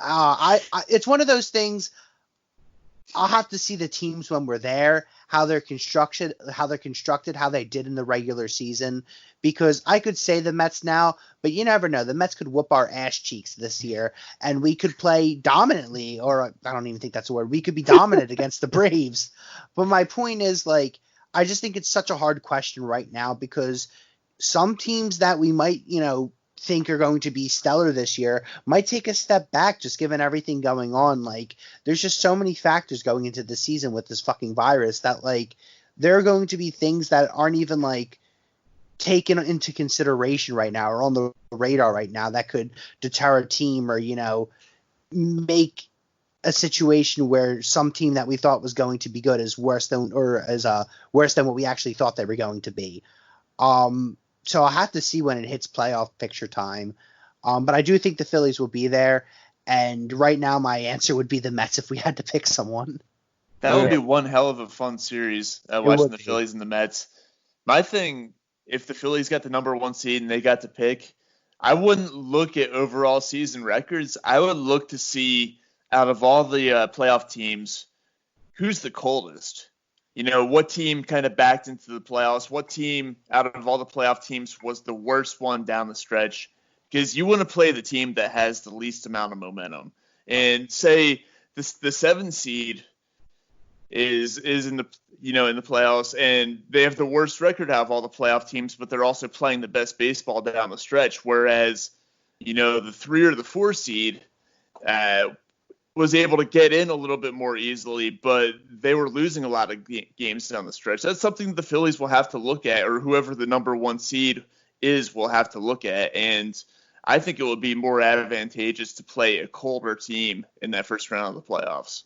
it's one of those things. I'll have to see the teams when we're there, how they're constructed, how they did in the regular season. Because I could say the Mets now, but you never know. The Mets could whoop our ass cheeks this year, and we could play dominantly, or I don't even think that's a word. We could be dominant against the Braves. But my point is, like, I just think it's such a hard question right now because some teams that we might, think are going to be stellar this year might take a step back just given everything going on. Like, there's just so many factors going into the season with this fucking virus that, like, there are going to be things that aren't even, like, taken into consideration right now or on the radar right now that could deter a team or, make a situation where some team that we thought was going to be good is worse than what we actually thought they were going to be. So I'll have to see when it hits playoff picture time. But I do think the Phillies will be there. And right now my answer would be the Mets if we had to pick someone. That would be one hell of a fun series, watching the Phillies and the Mets. My thing, if the Phillies got the number 1 seed and they got to pick, I wouldn't look at overall season records. I would look to see, out of all the playoff teams, who's the coldest. What team kind of backed into the playoffs? What team out of all the playoff teams was the worst one down the stretch? Because you want to play the team that has the least amount of momentum. And say the 7 seed is in the in the playoffs, and they have the worst record out of all the playoff teams, but they're also playing the best baseball down the stretch. Whereas, the 3 or the 4 seed was able to get in a little bit more easily, but they were losing a lot of games down the stretch. That's something the Phillies will have to look at, or whoever the number 1 seed is will have to look at. And I think it would be more advantageous to play a colder team in that first round of the playoffs.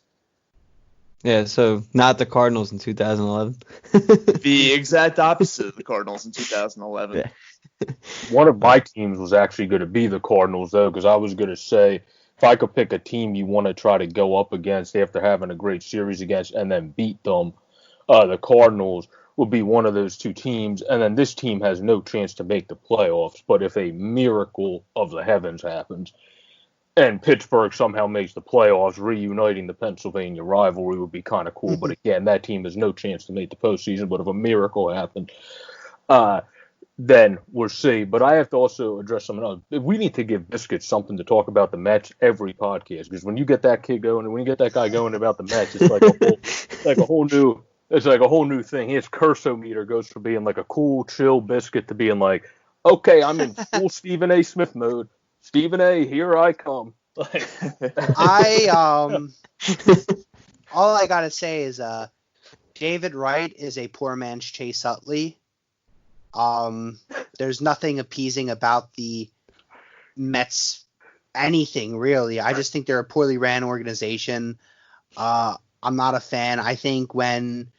Yeah, so not the Cardinals in 2011. The exact opposite of the Cardinals in 2011. Yeah. One of my teams was actually going to be the Cardinals, though, because I was going to say, if I could pick a team you want to try to go up against after having a great series against and then beat them, the Cardinals would be one of those 2 teams. And then this team has no chance to make the playoffs. But if a miracle of the heavens happens and Pittsburgh somehow makes the playoffs, reuniting the Pennsylvania rivalry would be kind of cool. But again, that team has no chance to make the postseason. But if a miracle happened, then we'll see. But I have to also address something else. We need to give Biscuit something to talk about the Mets every podcast, because when you get that kid going, and when you get that guy going about the Mets, it's like a whole new thing. His cursometer goes from being like a cool, chill Biscuit to being like, okay, I'm in full Stephen A. Smith mode. Stephen A., here I come. All I gotta say is David Wright is a poor man's Chase Utley. There's nothing appeasing about the Mets, anything really. I just think they're a poorly ran organization. I'm not a fan. I think when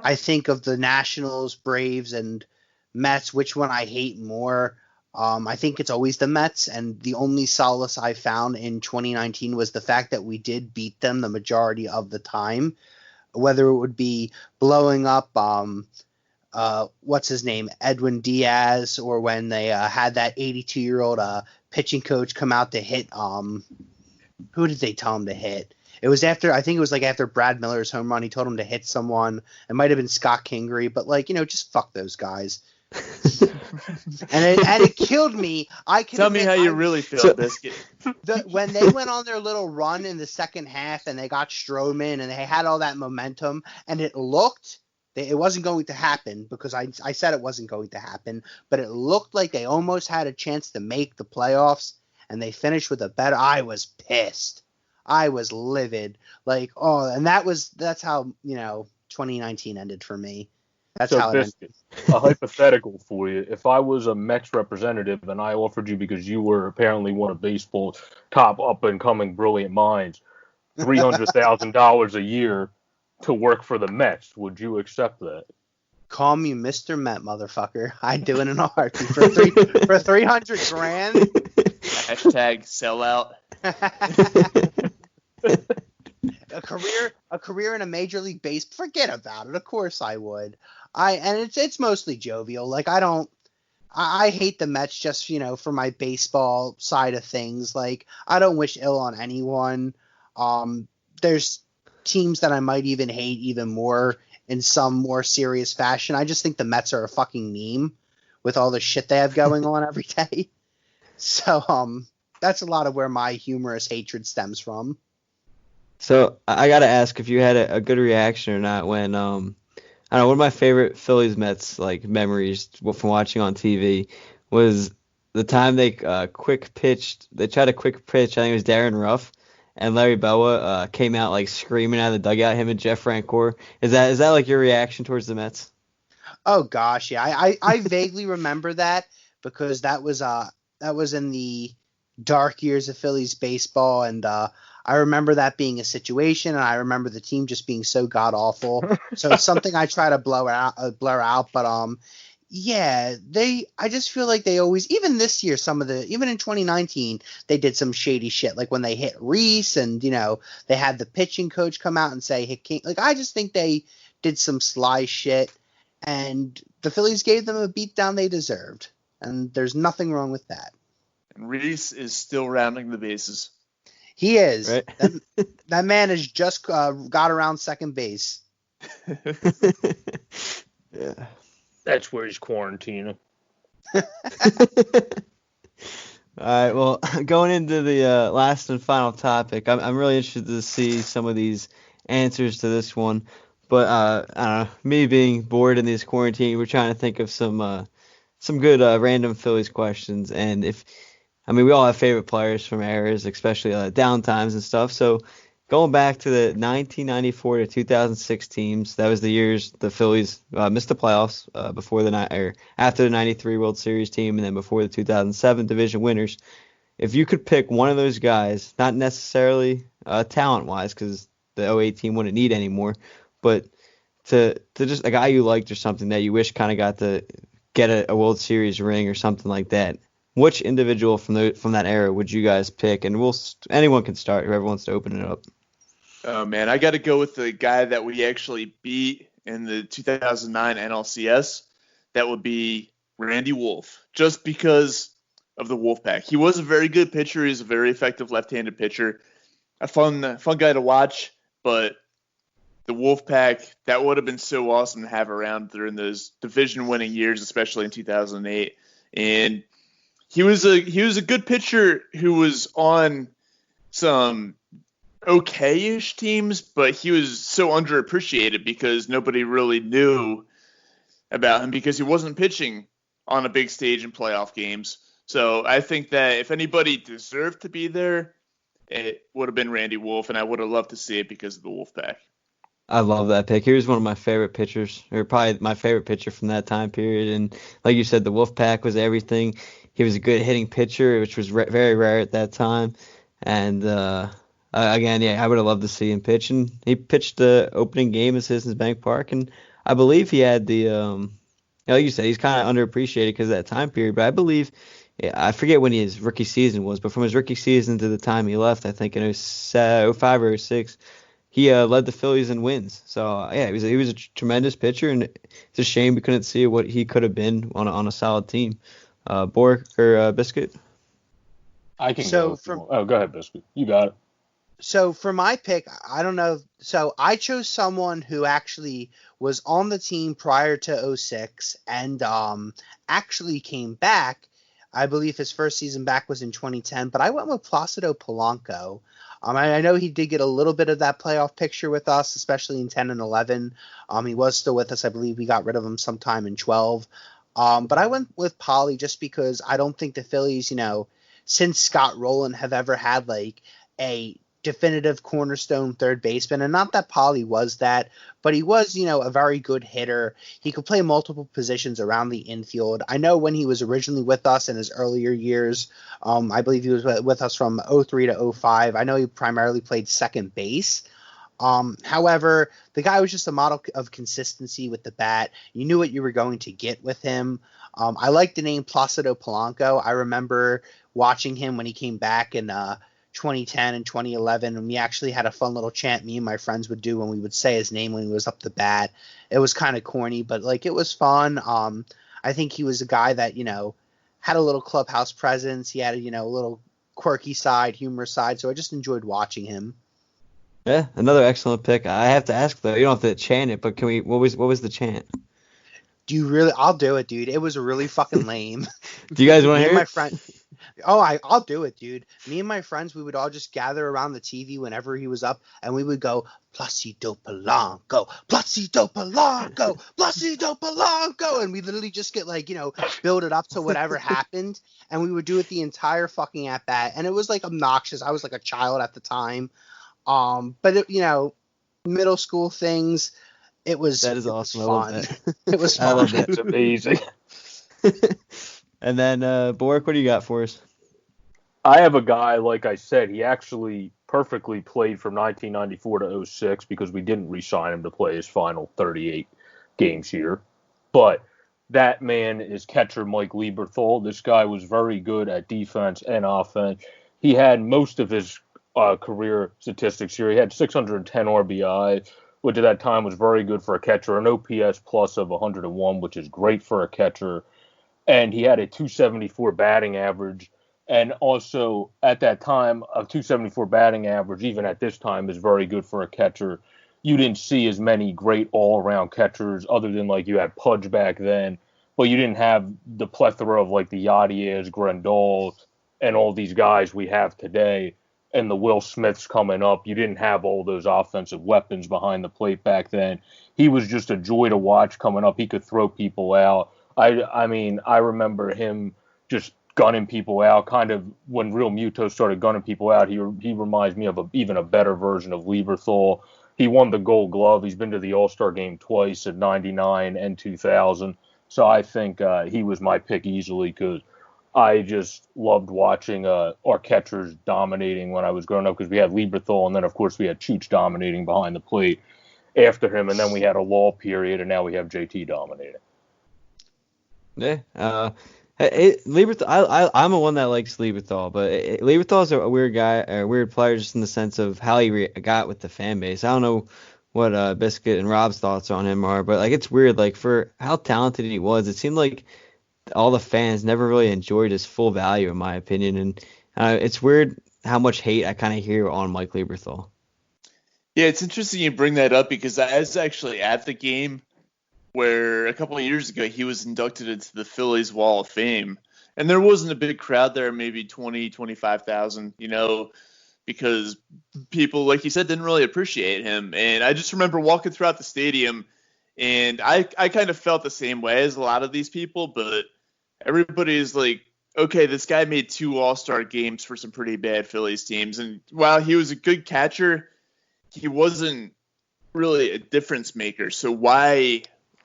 I think of the Nationals, Braves, and Mets, which one I hate more, I think it's always the Mets, and the only solace I found in 2019 was the fact that we did beat them the majority of the time, whether it would be blowing up what's his name, Edwin Diaz, or when they had that 82-year-old pitching coach come out to hit. Who did they tell him to hit? It was after Brad Miller's home run. He told him to hit someone. It might have been Scott Kingery, but just fuck those guys. and it killed me. Tell me how you really feel, Biscuit. When they went on their little run in the second half and they got Stroman and they had all that momentum, and it wasn't going to happen because I said it wasn't going to happen, but it looked like they almost had a chance to make the playoffs, and they finished with a better. I was pissed. I was livid. And that's how 2019 ended for me. That's so how it ended. A hypothetical for you. If I was a Mets representative and I offered you, because you were apparently one of baseball's top up-and-coming brilliant minds, $300,000 a year to work for the Mets, would you accept that? Call me Mr. Met, motherfucker. I'd do it in a heartbeat for $300,000. Hashtag sellout. A career in a major league base. Forget about it. Of course I would. It's mostly jovial. I hate the Mets just, for my baseball side of things. I don't wish ill on anyone. There's teams that I might even hate even more in some more serious fashion. I just think the Mets are a fucking meme with all the shit they have going on every day. So, that's a lot of where my humorous hatred stems from. So I got to ask if you had a good reaction or not when, I don't know, one of my favorite Phillies Mets memories from watching on TV was the time they tried a quick pitch. I think it was Darren Ruff, and Larry Bowa came out screaming out of the dugout, him and Jeff Francoeur. Is that your reaction towards the Mets? Oh gosh, yeah. I vaguely remember that because that was in the dark years of Phillies baseball, and I remember that being a situation, and I remember the team just being so god awful. So it's something I try to blur out. But yeah, I just feel like they always, even this year, even in 2019, they did some shady shit, like when they hit Reese, and they had the pitching coach come out and say hit King. Like I just think they did some sly shit, and the Phillies gave them a beatdown they deserved, and there's nothing wrong with that. And Reese is still rounding the bases. He is. Right? That man has just got around second base. Yeah. That's where he's quarantining. All right. Well, going into the last and final topic, I'm really interested to see some of these answers to this one. But I don't know. Me being bored in this quarantine, we're trying to think of some good random Phillies questions. And we all have favorite players from eras, especially downtimes and stuff. So going back to the 1994 to 2006 teams, that was the years the Phillies missed the playoffs after the 93 World Series team, and then before the 2007 division winners. If you could pick one of those guys, not necessarily talent-wise, because the '08 team wouldn't need anymore, but to just a guy you liked or something that you wish kind of got to get a World Series ring or something like that. Which individual from that era would you guys pick? And anyone can start. Whoever wants to open it up. Oh man, I got to go with the guy that we actually beat in the 2009 NLCS. That would be Randy Wolf, just because of the Wolfpack. He was a very good pitcher. He's a very effective left-handed pitcher. A fun guy to watch, but the Wolfpack, that would have been so awesome to have around during those division-winning years, especially in 2008. And he was a good pitcher who was on some okay-ish teams, but he was so underappreciated because nobody really knew about him because he wasn't pitching on a big stage in playoff games. So I think that if anybody deserved to be there, it would have been Randy Wolf, and I would have loved to see it because of the Wolfpack. I love that pick. He was one of my favorite pitchers, or probably my favorite pitcher from that time period. And like you said, the Wolfpack was everything. He was a good hitting pitcher, which was very rare at that time. And again, yeah, I would have loved to see him pitch. And he pitched the opening game at Citizens Bank Park, and I believe he had like you said, he's kind of underappreciated because of that time period. But I believe, yeah, I forget when his rookie season was, but from his rookie season to the time he left, I think in '05 or '06. He led the Phillies in wins. So yeah, he was a tremendous pitcher, and it's a shame we couldn't see what he could have been on a solid team. Bork or Biscuit? I can go. Go ahead, Biscuit. You got it. So for my pick, I don't know. So I chose someone who actually was on the team prior to '06 and actually came back. I believe his first season back was in 2010, but I went with Placido Polanco. I know he did get a little bit of that playoff picture with us, especially in 10 and 11. He was still with us. I believe we got rid of him sometime in 12. But I went with Polly just because I don't think the Phillies, since Scott Rowland, have ever had like a definitive cornerstone third baseman. And not that Polly was that, but he was, a very good hitter. He could play multiple positions around the infield. I know when he was originally with us in his earlier years, I believe he was with us from '03 to '05. I know he primarily played second base. However, the guy was just a model of consistency with the bat. You knew what you were going to get with him. I like the name Placido Polanco. I remember watching him when he came back in 2010 and 2011, and we actually had a fun little chant me and my friends would do when we would say his name when he was up the bat. It was kind of corny, but like it was fun. I think he was a guy that had a little clubhouse presence. He had a little quirky side, humorous side, so I just enjoyed watching him. Yeah, another excellent pick. I have to ask though, you don't have to chant it, but can we? What was the chant? Do you really? I'll do it, dude. It was really fucking lame. Do you guys want to hear my it? friend. Oh, I'll do it, dude. Me and my friends, we would all just gather around the TV whenever he was up, and we would go, Placido Polanco, Placido Polanco, Placido Polanco, and we literally just get build it up to whatever happened, and we would do it the entire fucking at bat, and it was like obnoxious. I was like a child at the time, but middle school things. It was That is it awesome. I was love fun. that. It was I love fun. that. It's amazing. And then, Bork, what do you got for us? I have a guy, like I said, he actually perfectly played from 1994 to '06 because we didn't re-sign him to play his final 38 games here. But that man is catcher Mike Lieberthal. This guy was very good at defense and offense. He had most of his career statistics here. He had 610 RBI, which at that time was very good for a catcher, an OPS plus of 101, which is great for a catcher. And he had a 274 batting average. And also at that time, a 274 batting average, even at this time, is very good for a catcher. You didn't see as many great all-around catchers, other than like you had Pudge back then, but you didn't have the plethora of like the Yadiers, Grandal, and all these guys we have today, and the Will Smiths coming up. You didn't have all those offensive weapons behind the plate back then. He was just a joy to watch coming up. He could throw people out. I mean, I remember him just gunning people out. Kind of when Real Muto started gunning people out, he reminds me of even a better version of Lieberthal. He won the Gold Glove. He's been to the All-Star game twice at '99 and 2000. So I think he was my pick easily because I just loved watching our catchers dominating when I was growing up because we had Lieberthal and then of course we had Chooch dominating behind the plate after him, and then we had a lull period, and now we have JT dominating. Yeah. Lieberthal, I'm the one that likes Lieberthal, but Lieberthal's a weird guy, a weird player, just in the sense of how he got with the fan base. I don't know what Biscuit and Rob's thoughts on him are, but like it's weird. Like for how talented he was, it seemed like all the fans never really enjoyed his full value, in my opinion. And it's weird how much hate I kind of hear on Mike Lieberthal. Yeah, it's interesting you bring that up because I was actually at the game where a couple of years ago he was inducted into the Phillies Wall of Fame. And there wasn't a big crowd there, maybe 20, 25,000, because people, like you said, didn't really appreciate him. And I just remember walking throughout the stadium, and I kind of felt the same way as a lot of these people, but everybody's like, okay, this guy made 2 All-Star games for some pretty bad Phillies teams. And while he was a good catcher, he wasn't really a difference maker. So why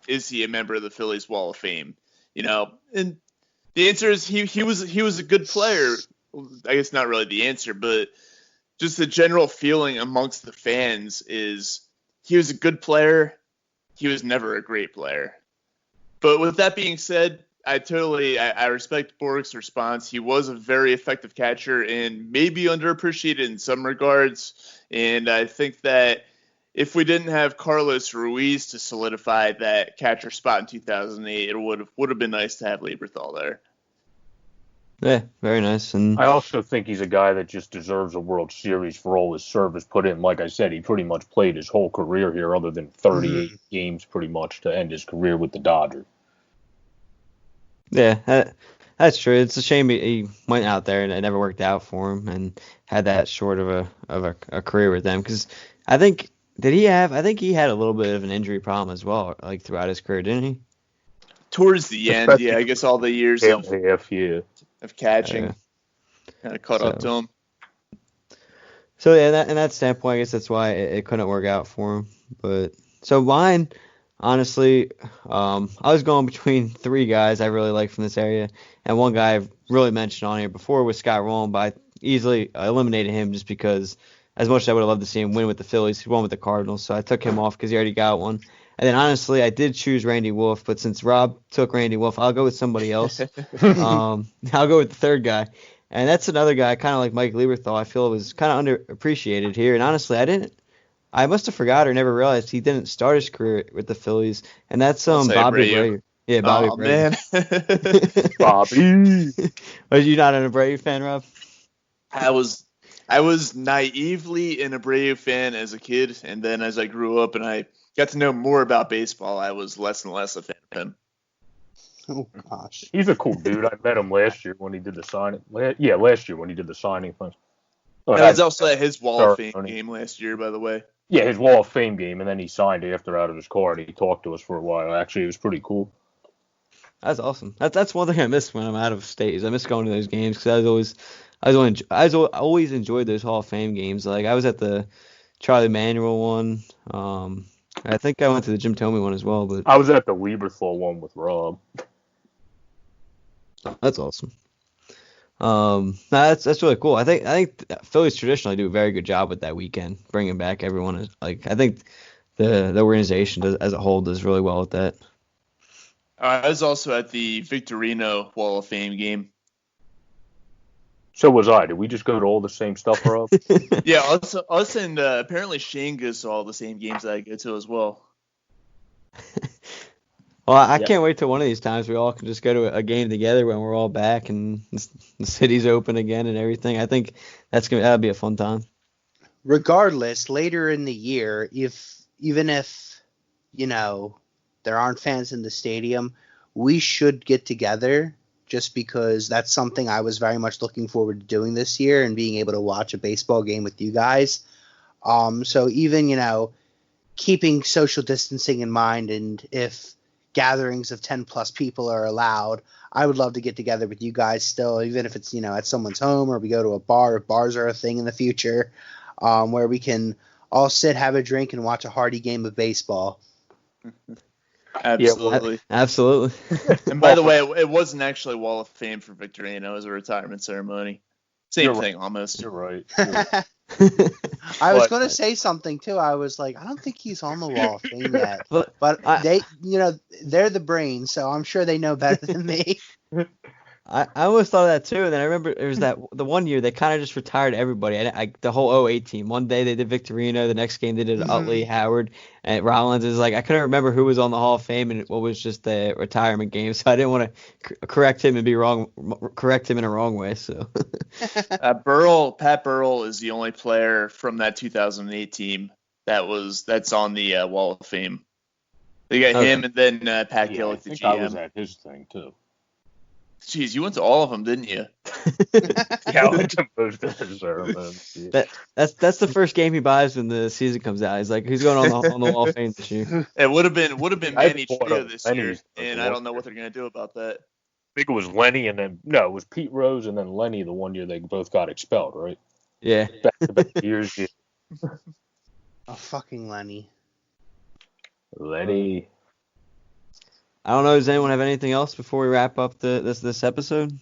is he a member of the Phillies Wall of Fame? And the answer is he was a good player. I guess not really the answer, but just the general feeling amongst the fans is he was a good player. He was never a great player. But with that being said, I respect Borg's response. He was a very effective catcher and maybe underappreciated in some regards. And I think that if we didn't have Carlos Ruiz to solidify that catcher spot in 2008, it would have been nice to have Lieberthal there. Yeah, very nice. And I also think he's a guy that just deserves a World Series for all his service put in. Like I said, he pretty much played his whole career here, other than 38 games, pretty much to end his career with the Dodgers. yeah, that's true. It's a shame he went out there and it never worked out for him and had that short of a career with them. Because I think I think he had a little bit of an injury problem as well, like throughout his career, didn't he? Towards the end, yeah, I guess all the years of catching kind of caught up to him. So yeah, in that standpoint, I guess that's why it couldn't work out for him. But so mine, honestly, I was going between 3 guys I really like from this area, and one guy I've really mentioned on here before was Scott Rowland, but I easily eliminated him just because, as much as I would have loved to see him win with the Phillies, he won with the Cardinals, so I took him off because he already got one. And then honestly, I did choose Randy Wolf, but since Rob took Randy Wolf, I'll go with somebody else. I'll go with the 3rd guy. And that's another guy, kind of like Mike Lieberthal, I feel was kind of underappreciated here. And honestly, I must have forgot or never realized he didn't start his career with the Phillies. And that's Bobby Abreu. Yeah, Bobby Abreu. Man. Bobby. Was you not an Abreu fan, Rob? I was naively an Abreu fan as a kid, and then as I grew up and I got to know more about baseball, I was less and less a fan of him. Oh gosh, he's a cool dude. I met him last year when he did the signing. Last year when he did the signing thing. And I was also at his Wall of Fame game last year, by the way. Yeah, his Wall of Fame game, and then he signed after out of his car, and he talked to us for a while. Actually, it was pretty cool. That's awesome. That's one thing I miss when I'm out of state. Is I miss going to those games because I always enjoyed those Hall of Fame games. Like I was at the Charlie Manuel one. I think I went to the Jim Tomey one as well, but I was at the Lieberthal one with Rob. that's awesome. No, that's really cool. I think Phillies traditionally do a very good job with that weekend, bringing back everyone. Like I think the organization as a whole does really well with that. I was also at the Victorino Wall of Fame game. So was I. Did we just go to all the same stuff, Rob? Yeah, us and apparently Shane goes to all the same games that I go to as well. Well, I Yeah. can't wait till one of these times we all can just go to a game together when we're all back and the city's open again and everything. I think that'd be a fun time. Regardless, later in the year, even if there aren't fans in the stadium, we should get together, just because that's something I was very much looking forward to doing this year and being able to watch a baseball game with you guys. So even keeping social distancing in mind, and if gatherings of 10 plus people are allowed, I would love to get together with you guys still, even if it's at someone's home, or we go to a bar if bars are a thing in the future, where we can all sit, have a drink, and watch a hearty game of baseball. Absolutely. Absolutely. And by the way, it wasn't actually Wall of Fame for Victorino. It was a retirement ceremony. Same thing, almost. You're right. I was going to say something too. I was like, I don't think he's on the Wall of Fame yet. But they're the brains, so I'm sure they know better than me. I always thought of that too, and then I remember there was the one year they kind of just retired everybody. The whole 08 team. One day they did Victorino, the next game they did Utley, Howard, and Rollins. Is like I couldn't remember who was on the Hall of Fame and what was just the retirement game, so I didn't want to correct him in a wrong way. So Pat Burrell is the only player from that 2008 team that's on the Wall of Fame. They got him and then Pat Gillick, the GM. I was at his thing too. Jeez, you went to all of them, didn't you? Yeah, I went to most of the ceremonies. That's the first game he buys when the season comes out. He's like, who's going on the Wall of Fame this year? It would have been Manny bought Trio this year, Lenny's and I don't know what they're gonna do about that. I think it was Lenny it was Pete Rose and then Lenny the one year they both got expelled, right? Yeah. Back to back years. Yeah. Oh, fucking Lenny. Lenny. I don't know. Does anyone have anything else before we wrap up this episode?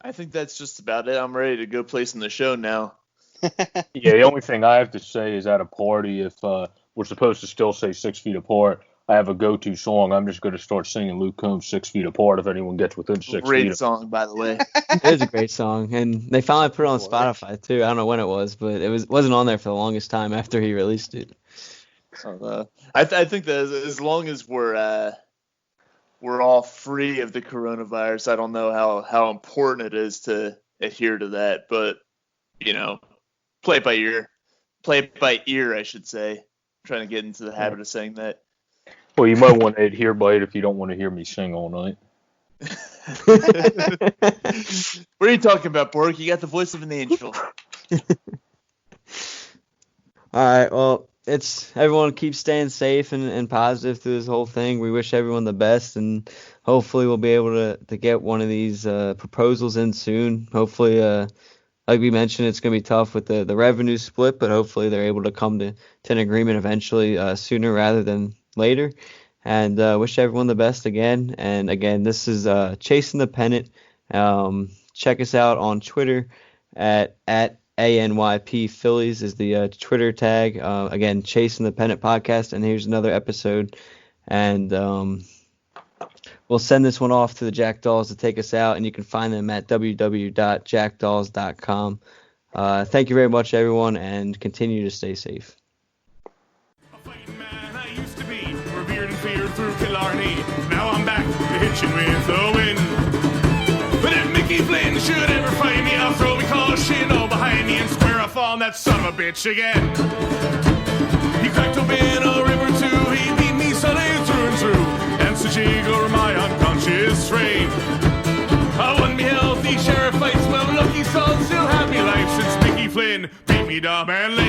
I think that's just about it. I'm ready to go play some of the show now. Yeah, the only thing I have to say is at a party, if we're supposed to still say 6 feet apart, I have a go-to song. I'm just going to start singing Luke Combs' 6 feet apart if anyone gets within 6 feet. Great song, by the way. It is a great song, and they finally put it on Spotify too. I don't know when it was, but it wasn't on there for the longest time after he released it. I think that as long as we're all free of the coronavirus, I don't know how important it is to adhere to that, but play it by ear. Play it by ear, I should say. I'm trying to get into the habit of saying that. Well, you might want to adhere by it if you don't want to hear me sing all night. What are you talking about, Bork? You got the voice of an angel. All right, well, everyone keep staying safe and positive through this whole thing. We wish everyone the best, and hopefully we'll be able to get one of these proposals in soon. Hopefully, like we mentioned, it's going to be tough with the revenue split, but hopefully they're able to come to an agreement eventually sooner rather than later. And wish everyone the best again. And again, this is Chasing the Pennant. Check us out on Twitter at ANYP Phillies is the Twitter tag. Again, Chasing the Pennant podcast. And here's another episode. And we'll send this one off to the Jackdaws to take us out. And you can find them at www.jackdaws.com. Thank you very much, everyone, and continue to stay safe. Revered and feared through Killarney. Now I'm back to hitching with a win. But if Mickey Flynn should ever find me, I'll throw me caution all behind me and square off on that son of a bitch again. He cracked open a river too. He beat me Sunday through and through. And so jiggle my unconscious frame. I won me healthy sheriff fights. Well, lucky son still have me life since Mickey Flynn beat me dumb and lame.